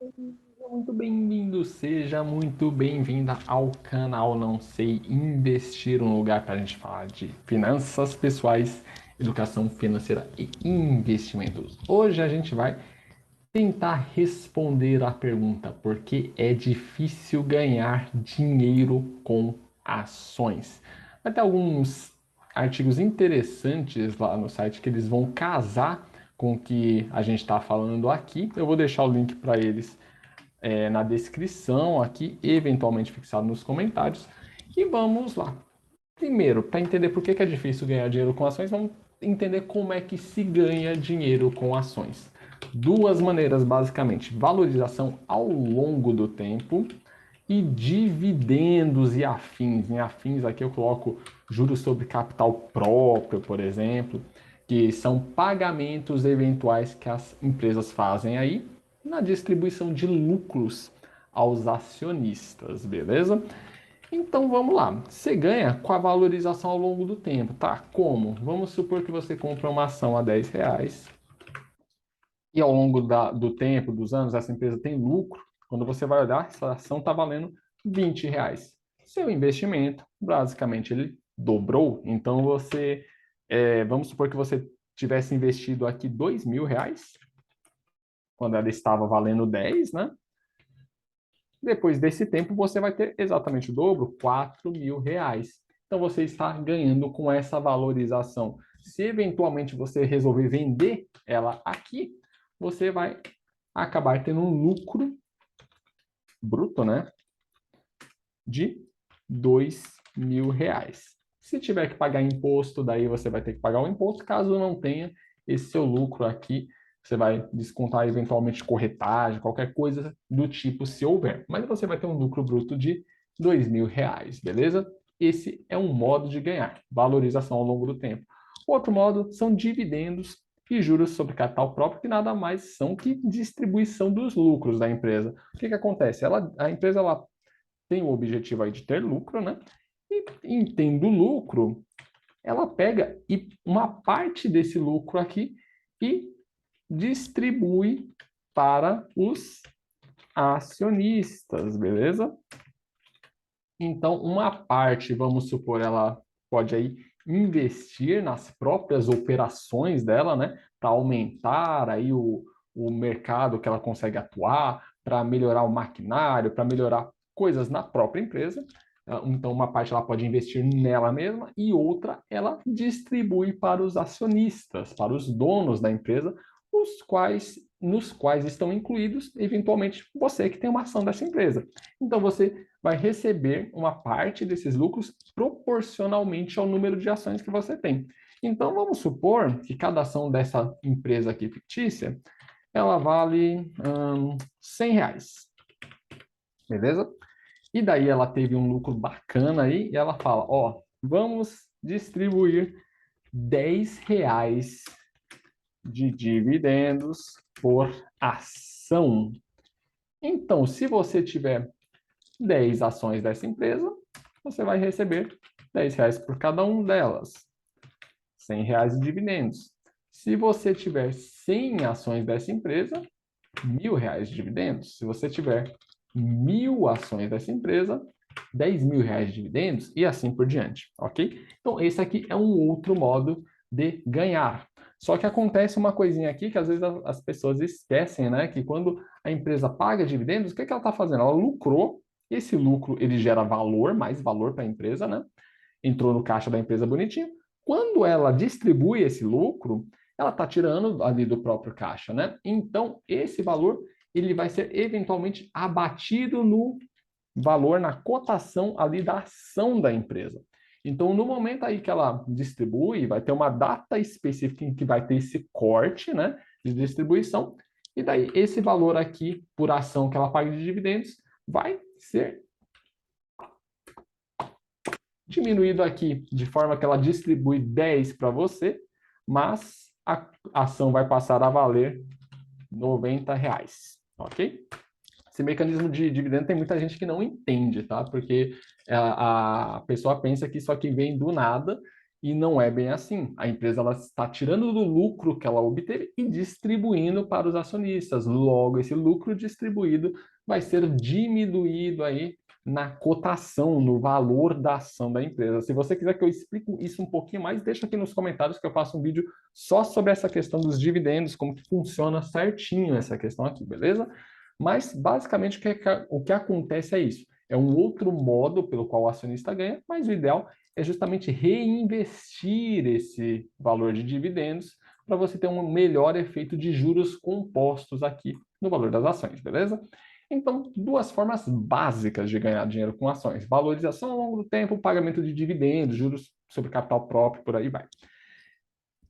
Seja muito bem-vindo, seja muito bem-vinda ao canal Não Sei Investir, um lugar para a gente falar de finanças pessoais, educação financeira e investimentos. Hoje a gente vai tentar responder a pergunta por que é difícil ganhar dinheiro com ações. Vai ter alguns artigos interessantes lá no site que eles vão casar com o que a gente está falando aqui. Eu vou deixar o link para eles na descrição aqui, eventualmente fixado nos comentários. E vamos lá. Primeiro, para entender por que é difícil ganhar dinheiro com ações, vamos entender como é que se ganha dinheiro com ações. Duas maneiras, basicamente: valorização ao longo do tempo e dividendos e afins. Em afins, aqui eu coloco juros sobre capital próprio, por exemplo, que são pagamentos eventuais que as empresas fazem aí na distribuição de lucros aos acionistas, beleza? Então vamos lá. Você ganha com a valorização ao longo do tempo, tá? Como? Vamos supor que você compra uma ação a R$ 10 e ao longo do tempo, dos anos, essa empresa tem lucro. Quando você vai olhar, essa ação está valendo R$ 20. Seu investimento, basicamente, ele dobrou. Então vamos supor que você tivesse investido aqui R$ 2.000, quando ela estava valendo 10, né? Depois desse tempo, você vai ter exatamente o dobro, R$ 4.000. Então, você está ganhando com essa valorização. Se eventualmente você resolver vender ela aqui, você vai acabar tendo um lucro bruto, né, de R$ 2.000. Se tiver que pagar imposto, daí você vai ter que pagar o imposto. Caso não tenha esse seu lucro aqui, você vai descontar eventualmente corretagem, qualquer coisa do tipo, se houver. Mas você vai ter um lucro bruto de R$ 2.000, beleza? Esse é um modo de ganhar, valorização ao longo do tempo. Outro modo são dividendos e juros sobre capital próprio, que nada mais são que distribuição dos lucros da empresa. O que acontece? A empresa ela tem o objetivo aí de ter lucro, né? E tendo lucro, ela pega uma parte desse lucro aqui e distribui para os acionistas, beleza? Então, uma parte, vamos supor, ela pode aí investir nas próprias operações dela, né, para aumentar aí o mercado que ela consegue atuar, para melhorar o maquinário, para melhorar coisas na própria empresa. Então, uma parte ela pode investir nela mesma e outra ela distribui para os acionistas, para os donos da empresa, nos quais estão incluídos, eventualmente, você que tem uma ação dessa empresa. Então, você vai receber uma parte desses lucros proporcionalmente ao número de ações que você tem. Então, vamos supor que cada ação dessa empresa aqui fictícia, ela vale R$ 100, beleza? E daí ela teve um lucro bacana aí, e ela fala, ó, vamos distribuir R$ 10 de dividendos por ação. Então, se você tiver 10 ações dessa empresa, você vai receber R$ 10 por cada uma delas. R$ 100 de dividendos. Se você tiver 100 ações dessa empresa, R$ 1.000 de dividendos. Se você tiver 1.000 ações dessa empresa, R$ 10.000 de dividendos e assim por diante, ok? Então, esse aqui é um outro modo de ganhar. Só que acontece uma coisinha aqui que às vezes as pessoas esquecem, né? Que quando a empresa paga dividendos, o que ela está fazendo? Ela lucrou, esse lucro ele gera valor, mais valor para a empresa, né? Entrou no caixa da empresa bonitinho. Quando ela distribui esse lucro, ela está tirando ali do próprio caixa, né? Então, esse valor ele vai ser eventualmente abatido no valor, na cotação ali da ação da empresa. Então, no momento aí que ela distribui, vai ter uma data específica em que vai ter esse corte, né, de distribuição, e daí esse valor aqui, por ação que ela paga de dividendos, vai ser diminuído aqui de forma que ela distribui 10 para você, mas a ação vai passar a valer R$ 90, ok? Esse mecanismo de dividendo tem muita gente que não entende, tá? Porque a pessoa pensa que isso aqui vem do nada E não é bem assim. A empresa ela está tirando do lucro que ela obteve e distribuindo para os acionistas. Logo, esse lucro distribuído vai ser diminuído aí na cotação, no valor da ação da empresa. Se você quiser que eu explique isso um pouquinho mais, deixa aqui nos comentários que eu faço um vídeo só sobre essa questão dos dividendos, como que funciona certinho essa questão aqui, beleza? Mas, basicamente, o que acontece é isso. É um outro modo pelo qual o acionista ganha, mas o ideal é justamente reinvestir esse valor de dividendos para você ter um melhor efeito de juros compostos aqui no valor das ações, beleza? Então, duas formas básicas de ganhar dinheiro com ações: valorização ao longo do tempo, pagamento de dividendos, juros sobre capital próprio, por aí vai.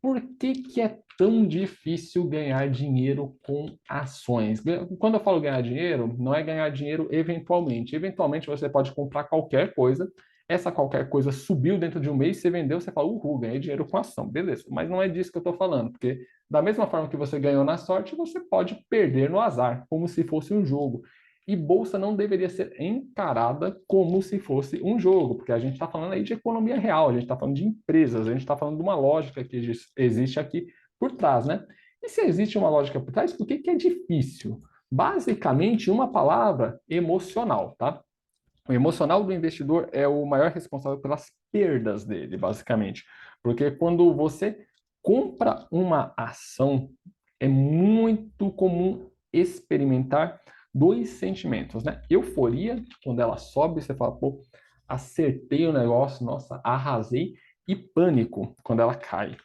Por que que é tão difícil ganhar dinheiro com ações? Quando eu falo ganhar dinheiro, não é ganhar dinheiro eventualmente. Eventualmente você pode comprar qualquer coisa, essa qualquer coisa subiu dentro de um mês, você vendeu, você fala, uhul, ganhei dinheiro com ação. Beleza, mas não é disso que eu estou falando, porque da mesma forma que você ganhou na sorte, você pode perder no azar, como se fosse um jogo. E bolsa não deveria ser encarada como se fosse um jogo, porque a gente está falando aí de economia real, a gente está falando de empresas, a gente está falando de uma lógica que existe aqui por trás, né? E se existe uma lógica por trás, por que que é difícil? Basicamente, uma palavra: emocional, tá? O emocional do investidor é o maior responsável pelas perdas dele, basicamente. Porque quando você compra uma ação, é muito comum experimentar dois sentimentos, né? Euforia, quando ela sobe, você fala, pô, acertei o negócio, nossa, arrasei. E pânico, quando ela cai.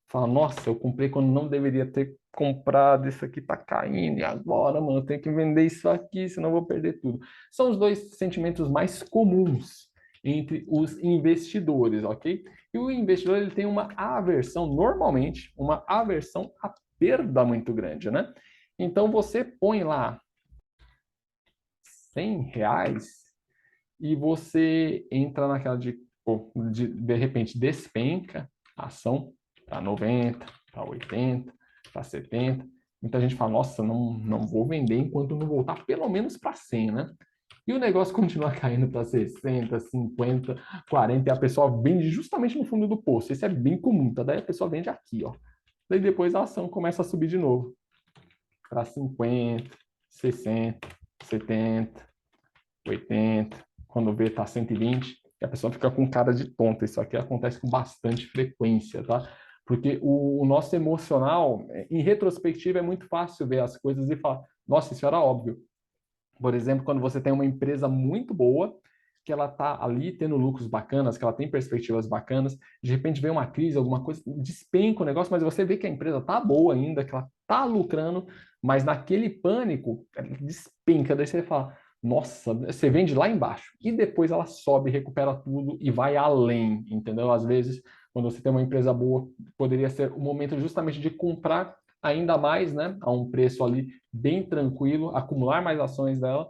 Fala, nossa, eu comprei quando não deveria ter comprado, isso aqui tá caindo, e agora, mano, eu tenho que vender isso aqui, senão eu vou perder tudo. São os dois sentimentos mais comuns entre os investidores, ok? E o investidor, ele tem uma aversão, normalmente, uma aversão à perda muito grande, né? Então, você põe lá R$ 100 e você entra naquela pô, de repente, despenca a ação para 90, para 80, para 70. Muita gente fala, nossa, não vou vender enquanto não voltar pelo menos para 100, né? E o negócio continua caindo para 60, 50, 40, e a pessoa vende justamente no fundo do poço. Isso é bem comum, tá? Daí a pessoa vende aqui, ó. Daí depois a ação começa a subir de novo para 50, 60, 70, 80, quando vê tá 120, e a pessoa fica com cara de tonta. Isso aqui acontece com bastante frequência, tá? Porque o nosso emocional, em retrospectiva, é muito fácil ver as coisas e falar, nossa, isso era óbvio. Por exemplo, quando você tem uma empresa muito boa, que ela está ali tendo lucros bacanas, que ela tem perspectivas bacanas, de repente vem uma crise, alguma coisa, despenca o negócio, mas você vê que a empresa está boa ainda, que ela está lucrando, mas naquele pânico, ela despenca, daí você fala, nossa, você vende lá embaixo, e depois ela sobe, recupera tudo e vai além, entendeu? Às vezes, quando você tem uma empresa boa, poderia ser o momento justamente de comprar ainda mais, né, a um preço ali bem tranquilo, acumular mais ações dela,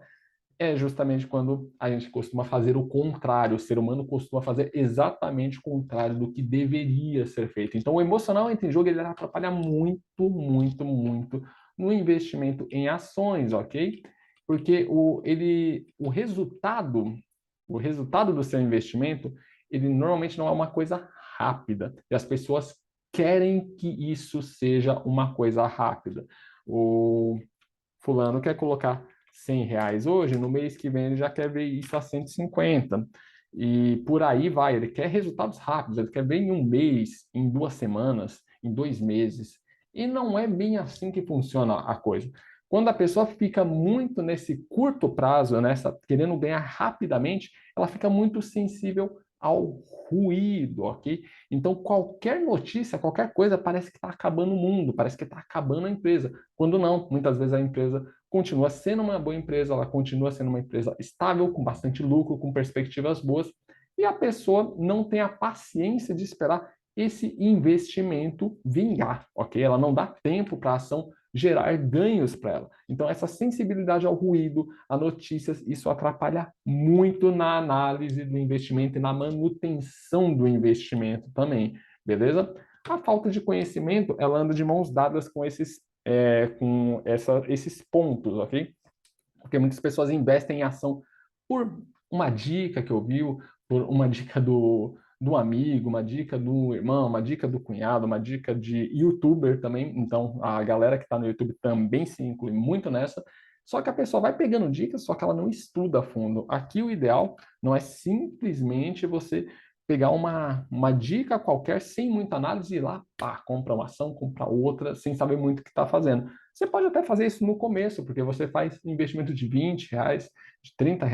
é justamente quando a gente costuma fazer o contrário. O ser humano costuma fazer exatamente o contrário do que deveria ser feito. Então, o emocional entra em jogo, ele atrapalha muito, muito, muito no investimento em ações, ok? Porque o resultado do seu investimento, ele normalmente não é uma coisa rápida. E as pessoas querem que isso seja uma coisa rápida. O fulano quer colocar R$ 100 hoje, no mês que vem ele já quer ver isso a 150. E por aí vai, ele quer resultados rápidos, ele quer ver em um mês, em 2 semanas, em 2 meses. E não é bem assim que funciona a coisa. Quando a pessoa fica muito nesse curto prazo, nessa querendo ganhar rapidamente, ela fica muito sensível ao ruído, ok? Então, qualquer notícia, qualquer coisa, parece que está acabando o mundo, parece que está acabando a empresa. Quando não, muitas vezes a empresa continua sendo uma boa empresa, ela continua sendo uma empresa estável, com bastante lucro, com perspectivas boas, e a pessoa não tem a paciência de esperar esse investimento vingar, ok? Ela não dá tempo para a ação gerar ganhos para ela. Então, essa sensibilidade ao ruído, a notícias, isso atrapalha muito na análise do investimento e na manutenção do investimento também, beleza? A falta de conhecimento, ela anda de mãos dadas com esses pontos, ok? Porque muitas pessoas investem em ação por uma dica que ouviu, por uma dica do amigo, uma dica do irmão, uma dica do cunhado, uma dica de youtuber também. Então, a galera que está no YouTube também se inclui muito nessa. Só que a pessoa vai pegando dicas, só que ela não estuda a fundo. Aqui o ideal não é simplesmente você pegar uma dica qualquer sem muita análise e ir lá, pá, compra uma ação, compra outra, sem saber muito o que está fazendo. Você pode até fazer isso no começo, porque você faz investimento de R$ 20, de R$ 30.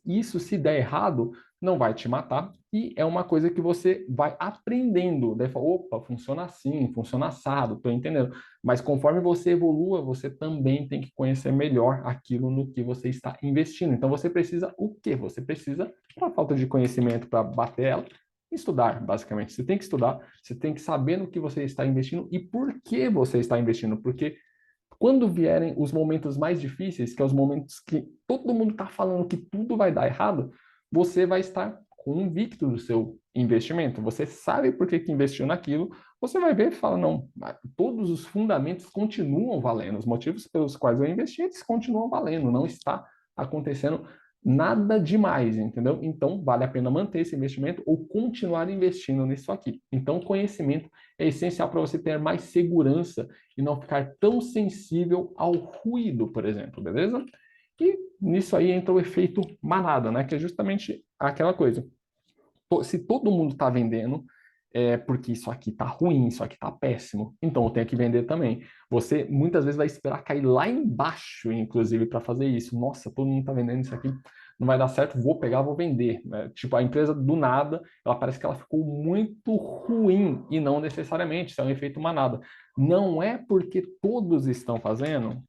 Isso, se der errado, não vai te matar e é uma coisa que você vai aprendendo. Daí fala, opa, funciona assim, funciona assado, estou entendendo. Mas conforme você evolua, você também tem que conhecer melhor aquilo no que você está investindo. Então você precisa o quê? Você precisa, para falta de conhecimento para bater ela, estudar, basicamente. Você tem que estudar, você tem que saber no que você está investindo e por que você está investindo. Porque quando vierem os momentos mais difíceis, que é os momentos que todo mundo está falando que tudo vai dar errado, você vai estar convicto do seu investimento. Você sabe por que investiu naquilo, você vai ver e fala, não, todos os fundamentos continuam valendo, os motivos pelos quais eu investi, eles continuam valendo, não está acontecendo nada demais, entendeu? Então, vale a pena manter esse investimento ou continuar investindo nisso aqui. Então, conhecimento é essencial para você ter mais segurança e não ficar tão sensível ao ruído, por exemplo, beleza? E nisso aí entra o efeito manada, né? Que é justamente aquela coisa. Se todo mundo está vendendo, é porque isso aqui está ruim, isso aqui está péssimo, então eu tenho que vender também. Você muitas vezes vai esperar cair lá embaixo, inclusive, para fazer isso. Nossa, todo mundo está vendendo isso aqui, não vai dar certo, vou pegar, vou vender. Tipo, a empresa do nada, ela parece que ela ficou muito ruim e não necessariamente, isso é um efeito manada. Não é porque todos estão fazendo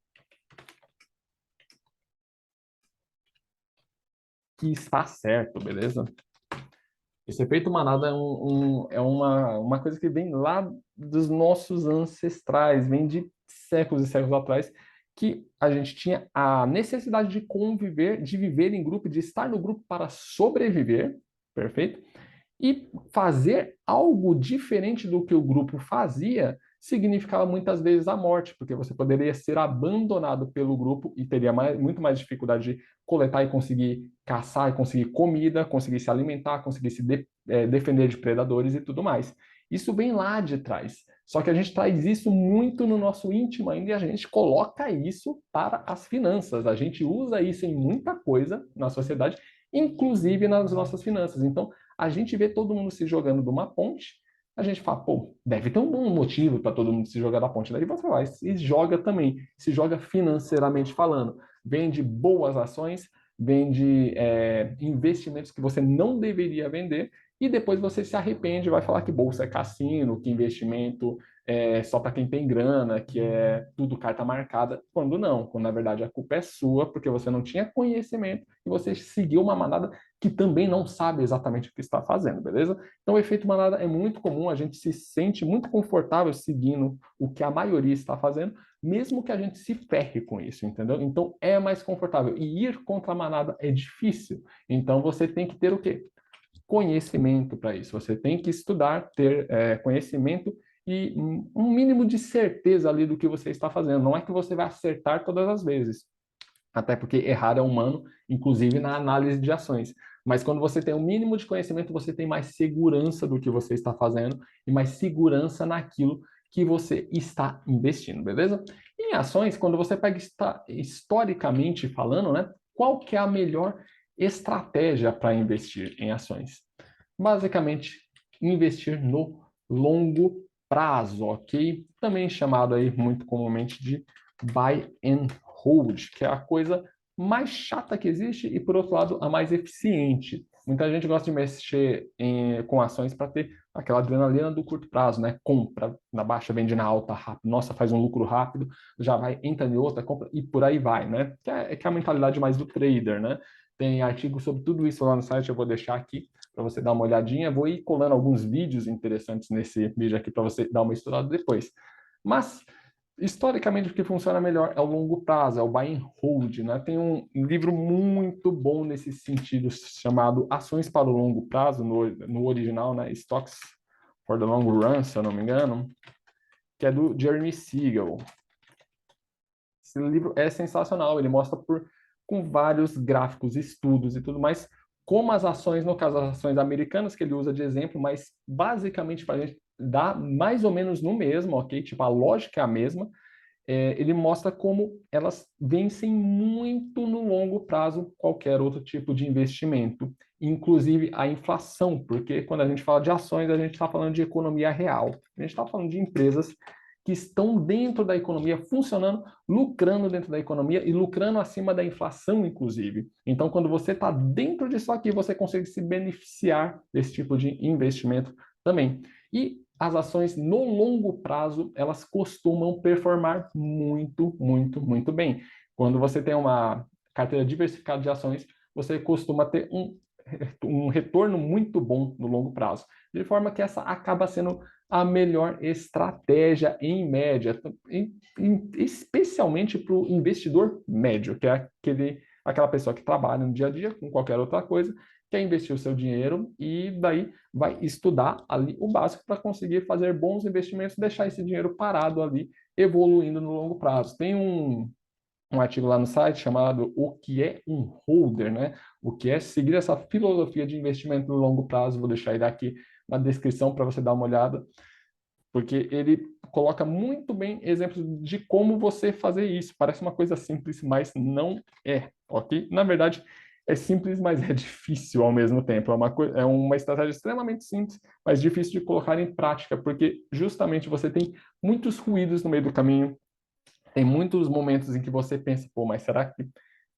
que está certo, beleza? Esse efeito manada é uma coisa que vem lá dos nossos ancestrais, vem de séculos e séculos atrás, que a gente tinha a necessidade de conviver, de viver em grupo, de estar no grupo para sobreviver, perfeito? E fazer algo diferente do que o grupo fazia significava muitas vezes a morte, porque você poderia ser abandonado pelo grupo e teria muito mais dificuldade de coletar e conseguir caçar e conseguir comida, conseguir se alimentar, conseguir defender de predadores e tudo mais. Isso vem lá de trás. Só que a gente traz isso muito no nosso íntimo ainda e a gente coloca isso para as finanças. A gente usa isso em muita coisa na sociedade, inclusive nas nossas finanças. Então, a gente vê todo mundo se jogando de uma ponte, a gente fala, pô, deve ter um bom motivo para todo mundo se jogar da ponte. Daí você vai e joga também, se joga financeiramente falando. Vende boas ações, vende investimentos que você não deveria vender e depois você se arrepende e vai falar que bolsa é cassino, que investimento é só para quem tem grana, que é tudo carta marcada, quando não, quando na verdade a culpa é sua, porque você não tinha conhecimento e você seguiu uma manada que também não sabe exatamente o que está fazendo, beleza? Então, o efeito manada é muito comum, a gente se sente muito confortável seguindo o que a maioria está fazendo, mesmo que a gente se ferre com isso, entendeu? Então, é mais confortável. E ir contra a manada é difícil. Então, você tem que ter o quê? Conhecimento para isso. Você tem que estudar, ter conhecimento e um mínimo de certeza ali do que você está fazendo. Não é que você vai acertar todas as vezes, até porque errar é humano, inclusive na análise de ações. Mas quando você tem um mínimo de conhecimento, você tem mais segurança do que você está fazendo e mais segurança naquilo que você está investindo, beleza? Em ações, quando você pega historicamente falando, né, qual que é a melhor estratégia para investir em ações? Basicamente, investir no longo prazo, ok? Também chamado aí muito comumente de buy and hold, que é a coisa mais chata que existe e, por outro lado, a mais eficiente. Muita gente gosta de mexer com ações para ter aquela adrenalina do curto prazo, né? Compra na baixa, vende na alta rápido, nossa, faz um lucro rápido, já vai, entra em outra, compra e por aí vai, né? Que é a mentalidade mais do trader, né? Tem artigo sobre tudo isso lá no site, eu vou deixar aqui para você dar uma olhadinha. Vou ir colando alguns vídeos interessantes nesse vídeo aqui para você dar uma estudada depois. Mas, historicamente, o que funciona melhor é o longo prazo, é o buy and hold, né? Tem um livro muito bom nesse sentido, chamado Ações para o Longo Prazo, no original, né? Stocks for the Long Run, se eu não me engano, que é do Jeremy Siegel. Esse livro é sensacional, ele mostra com vários gráficos, estudos e tudo mais, como as ações, no caso as ações americanas, que ele usa de exemplo, mas basicamente para a gente dar mais ou menos no mesmo, ok? Tipo, a lógica é a mesma. Ele mostra como elas vencem muito no longo prazo qualquer outro tipo de investimento, inclusive a inflação, porque quando a gente fala de ações, a gente está falando de economia real. A gente está falando de empresas que estão dentro da economia, funcionando, lucrando dentro da economia e lucrando acima da inflação, inclusive. Então, quando você está dentro disso aqui, você consegue se beneficiar desse tipo de investimento também. E as ações no longo prazo, elas costumam performar muito, muito, muito bem. Quando você tem uma carteira diversificada de ações, você costuma ter um retorno muito bom no longo prazo. De forma que essa acaba sendo a melhor estratégia em média, especialmente para o investidor médio, que é aquela pessoa que trabalha no dia a dia com qualquer outra coisa, quer investir o seu dinheiro e daí vai estudar ali o básico para conseguir fazer bons investimentos, deixar esse dinheiro parado ali, evoluindo no longo prazo. Tem um artigo lá no site chamado O que é um holder, né? O que é seguir essa filosofia de investimento no longo prazo. Vou deixar ele aqui na descrição para você dar uma olhada, porque ele coloca muito bem exemplos de como você fazer isso. Parece uma coisa simples, mas não é, ok? Na verdade, é simples, mas é difícil ao mesmo tempo. É uma estratégia extremamente simples, mas difícil de colocar em prática, porque justamente você tem muitos ruídos no meio do caminho, tem muitos momentos em que você pensa, pô, mas será que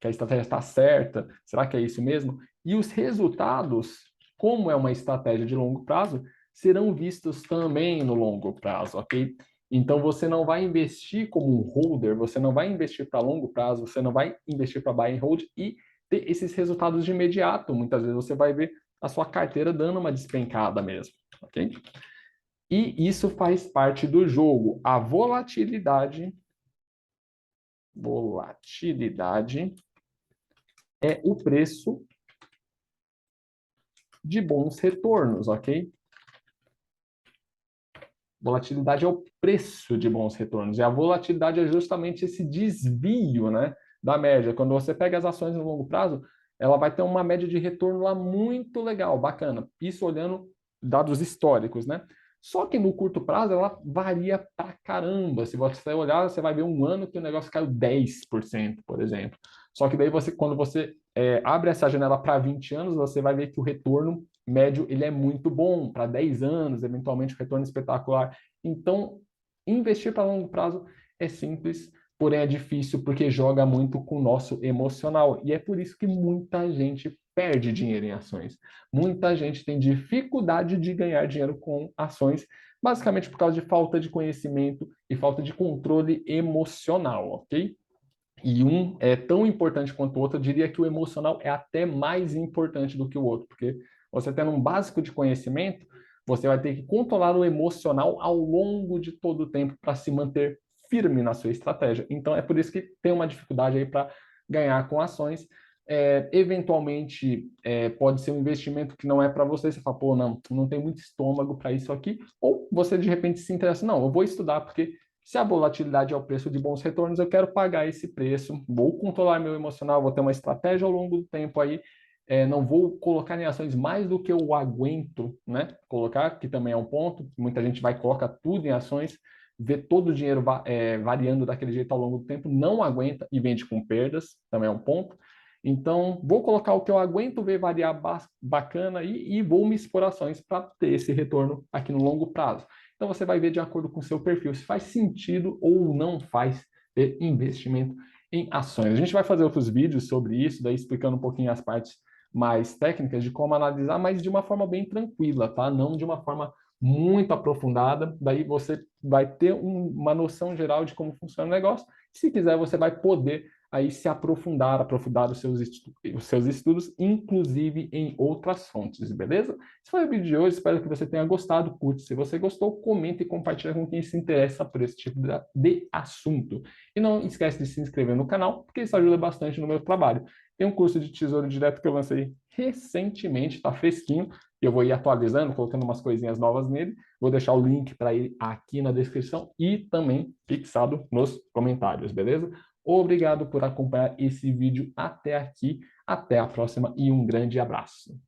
a estratégia está certa? Será que é isso mesmo? E os resultados, como é uma estratégia de longo prazo, serão vistos também no longo prazo, ok? Então você não vai investir como um holder, você não vai investir para longo prazo, você não vai investir para buy and hold e ter esses resultados de imediato. Muitas vezes você vai ver a sua carteira dando uma despencada mesmo, ok? E isso faz parte do jogo. A volatilidade é o preço de bons retornos, ok? Volatilidade é o preço de bons retornos. E a volatilidade é justamente esse desvio, né, da média. Quando você pega as ações no longo prazo, ela vai ter uma média de retorno lá muito legal, bacana. Isso olhando dados históricos, né? Só que no curto prazo ela varia pra caramba. Se você olhar, você vai ver um ano que o negócio caiu 10%, por exemplo. Só que daí quando você abre essa janela para 20 anos, você vai ver que o retorno médio ele é muito bom para 10 anos, eventualmente o retorno espetacular. Então, investir para longo prazo é simples, porém é difícil porque joga muito com o nosso emocional. E é por isso que muita gente perde dinheiro em ações. Muita gente tem dificuldade de ganhar dinheiro com ações, basicamente por causa de falta de conhecimento e falta de controle emocional, ok? E um é tão importante quanto o outro, eu diria que o emocional é até mais importante do que o outro, porque você tendo um básico de conhecimento, você vai ter que controlar o emocional ao longo de todo o tempo para se manter firme na sua estratégia. Então é por isso que tem uma dificuldade aí para ganhar com ações. Eventualmente pode ser um investimento que não é para você, você fala, pô, não tem muito estômago para isso aqui, ou você de repente se interessa, não, eu vou estudar porque se a volatilidade é o preço de bons retornos, eu quero pagar esse preço, vou controlar meu emocional, vou ter uma estratégia ao longo do tempo aí, não vou colocar em ações mais do que eu aguento, né? Colocar, que também é um ponto, muita gente vai colocar tudo em ações, vê todo o dinheiro variando daquele jeito ao longo do tempo, não aguenta e vende com perdas, também é um ponto. Então, vou colocar o que eu aguento ver variar bacana e vou me expor ações para ter esse retorno aqui no longo prazo. Então você vai ver de acordo com o seu perfil se faz sentido ou não faz ter investimento em ações. A gente vai fazer outros vídeos sobre isso, daí explicando um pouquinho as partes mais técnicas de como analisar, mas de uma forma bem tranquila, tá? Não de uma forma muito aprofundada. Daí você vai ter uma noção geral de como funciona o negócio. Se quiser, você vai poder aí se aprofundar os seus estudos, inclusive em outras fontes, beleza? Esse foi o vídeo de hoje, espero que você tenha gostado, curte. Se você gostou, comenta e compartilha com quem se interessa por esse tipo de assunto. E não esquece de se inscrever no canal, porque isso ajuda bastante no meu trabalho. Tem um curso de Tesouro Direto que eu lancei recentemente, está fresquinho, e eu vou ir atualizando, colocando umas coisinhas novas nele. Vou deixar o link para ele aqui na descrição e também fixado nos comentários, beleza? Obrigado por acompanhar esse vídeo até aqui. Até a próxima e um grande abraço.